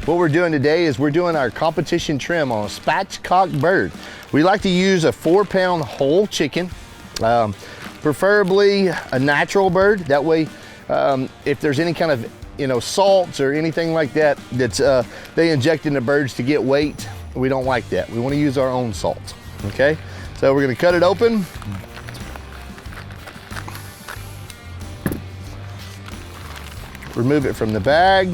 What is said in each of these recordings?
What we're doing today is we're doing our competition trim on a spatchcock bird. We like to use a 4-pound whole chicken, preferably a natural bird. That way, if there's any kind of salts or anything like that that's they inject in the birds to get weight, we don't like that. We want to use our own salt. Okay, so we're going to cut it open. Remove it from the bag.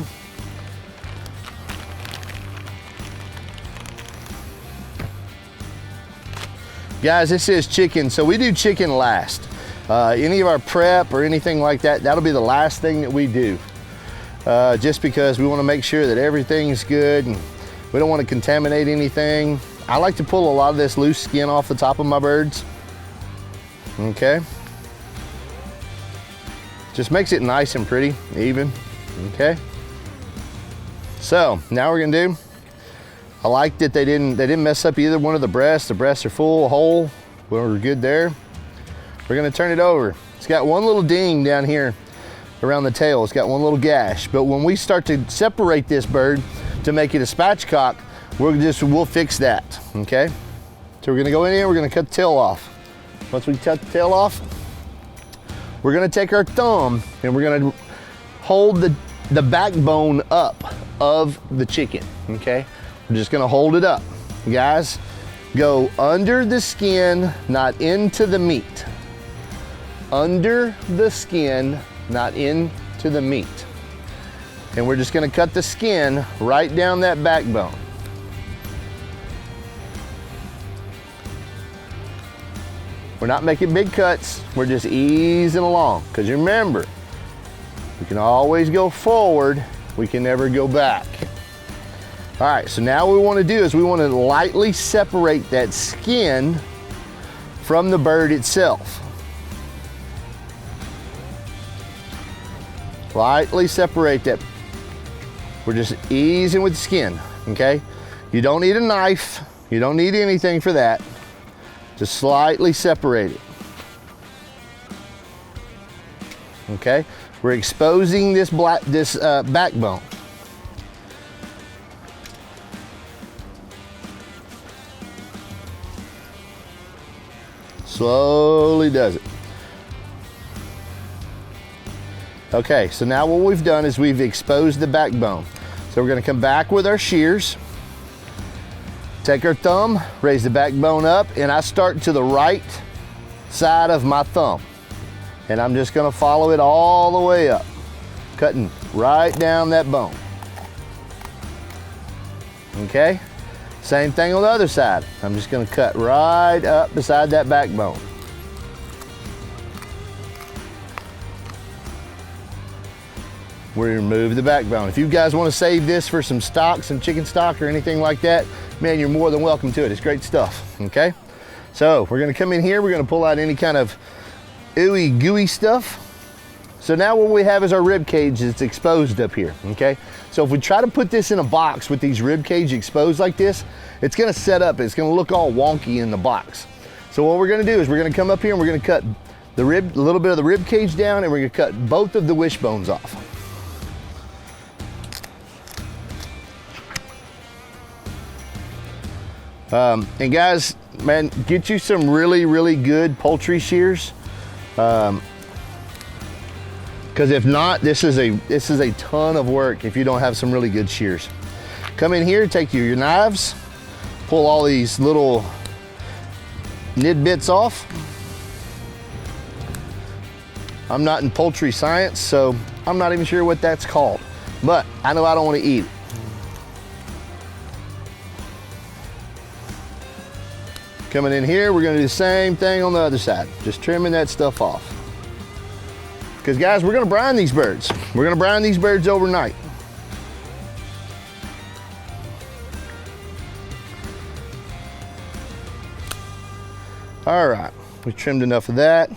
Guys, this is chicken, so we do chicken last. Any of our prep or anything like that, that'll be the last thing that we do. Just because we want to make sure that everything's good and we don't want to contaminate anything. I like to pull a lot of this loose skin off the top of my birds. Okay. Just makes it nice and pretty, even. Okay. So now we're gonna do, I like that they didn't mess up either one of the breasts. The breasts are full, whole. We're good there. We're gonna turn it over. It's got one little ding down here around the tail. It's got one little gash. But when we start to separate this bird to make it a spatchcock, we'll fix that, okay? So we're gonna go in here, we're gonna cut the tail off. Once we cut the tail off, we're gonna take our thumb and we're gonna hold the backbone up of the chicken, okay? We're just gonna hold it up. Guys, go under the skin, not into the meat. Under the skin, not into the meat. And we're just gonna cut the skin right down that backbone. We're not making big cuts, we're just easing along. Because remember, we can always go forward, we can never go back. All right, so now what we want to do is we want to lightly separate that skin from the bird itself. Lightly separate that. We're just easing with the skin, okay? You don't need a knife, you don't need anything for that. Just slightly separate it. Okay, we're exposing this backbone. Slowly does it. Okay, so now what we've done is we've exposed the backbone. So we're gonna come back with our shears, take our thumb, raise the backbone up, and I start to the right side of my thumb. And I'm just gonna follow it all the way up, cutting right down that bone. Okay? Same thing on the other side. I'm just gonna cut right up beside that backbone. We remove the backbone. If you guys want to save this for some stock, some chicken stock or anything like that, man, you're more than welcome to it. It's great stuff, okay? So we're gonna come in here, we're gonna pull out any kind of ooey gooey stuff. So now what we have is our rib cage that's exposed up here, okay? So if we try to put this in a box with these rib cage exposed like this, it's gonna set up, it's gonna look all wonky in the box. So what we're gonna do is we're gonna come up here and we're gonna cut a little bit of the rib cage down, and we're gonna cut both of the wishbones off. And guys, man, get you some really, really good poultry shears. Because if not, this is a ton of work if you don't have some really good shears. Come in here, take your knives, pull all these little nid bits off. I'm not in poultry science, so I'm not even sure what that's called, but I know I don't want to eat it. Coming in here, we're gonna do the same thing on the other side, just trimming that stuff off. Because guys, we're gonna brine these birds. We're gonna brine these birds overnight. All right, we trimmed enough of that.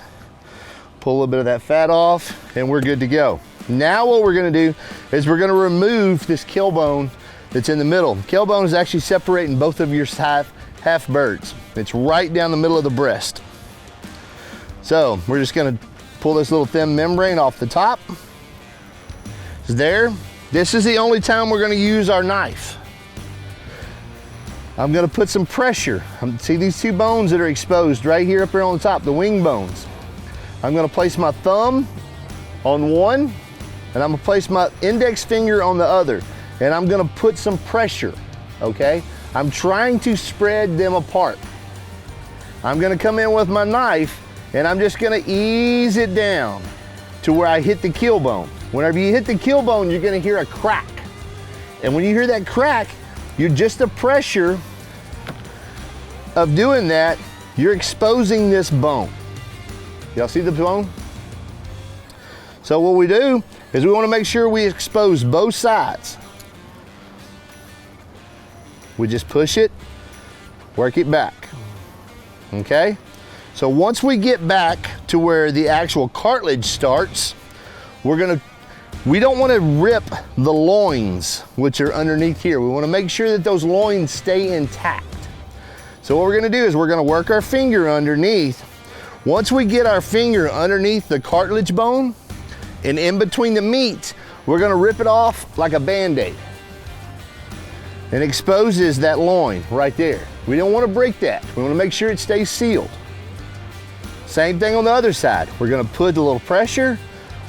Pull a little bit of that fat off, and we're good to go. Now what we're gonna do is we're gonna remove this keel bone that's in the middle. Keel bone is actually separating both of your half birds. It's right down the middle of the breast. So we're just gonna pull this little thin membrane off the top. It's there. This is the only time we're gonna use our knife. I'm gonna put some pressure. See these two bones that are exposed right here up here on the top, the wing bones. I'm gonna place my thumb on one, and I'm gonna place my index finger on the other, and I'm gonna put some pressure, okay? I'm trying to spread them apart. I'm gonna come in with my knife, and I'm just gonna ease it down to where I hit the keel bone. Whenever you hit the keel bone, you're gonna hear a crack. And when you hear that crack, you're just the pressure of doing that, you're exposing this bone. Y'all see the bone? So what we do is we wanna make sure we expose both sides. We just push it, work it back, okay? So once we get back to where the actual cartilage starts, we don't want to rip the loins, which are underneath here. We want to make sure that those loins stay intact. So what we're going to do is we're going to work our finger underneath. Once we get our finger underneath the cartilage bone and in between the meat, we're going to rip it off like a Band-Aid. And exposes that loin right there. We don't want to break that. We want to make sure it stays sealed. Same thing on the other side. We're going to put a little pressure,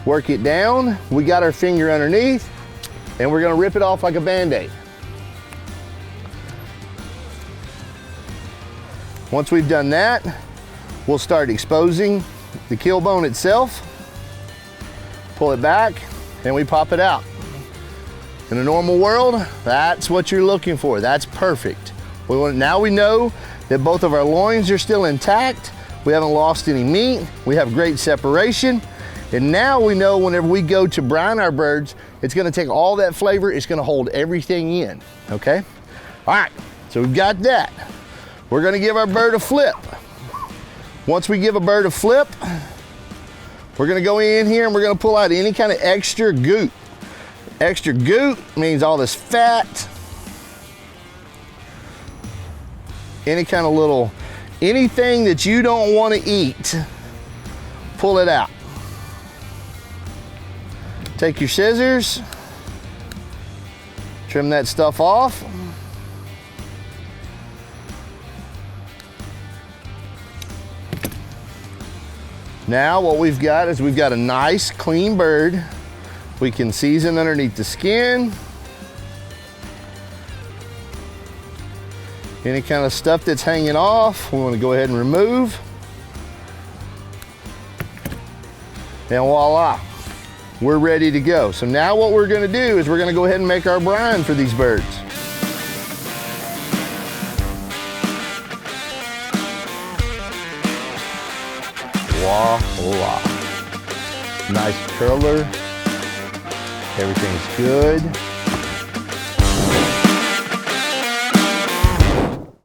work it down. We got our finger underneath, and we're going to rip it off like a Band-Aid. Once we've done that, we'll start exposing the keel bone itself, pull it back, and we pop it out. In a normal world, that's what you're looking for. That's perfect. Now we know that both of our loins are still intact. We haven't lost any meat. We have great separation. And now we know whenever we go to brine our birds, it's gonna take all that flavor, it's gonna hold everything in, okay? All right, so we've got that. We're gonna give our bird a flip. Once we give a bird a flip, we're gonna go in here and we're gonna pull out any kind of extra goop. Extra goop means all this fat, any kind of little, anything that you don't want to eat, pull it out. Take your scissors, trim that stuff off. Now what we've got is we've got a nice clean bird. We can season underneath the skin. Any kind of stuff that's hanging off, we want to go ahead and remove. And voila, we're ready to go. So now what we're going to do is we're going to go ahead and make our brine for these birds. Voila. Nice curler. Everything's good.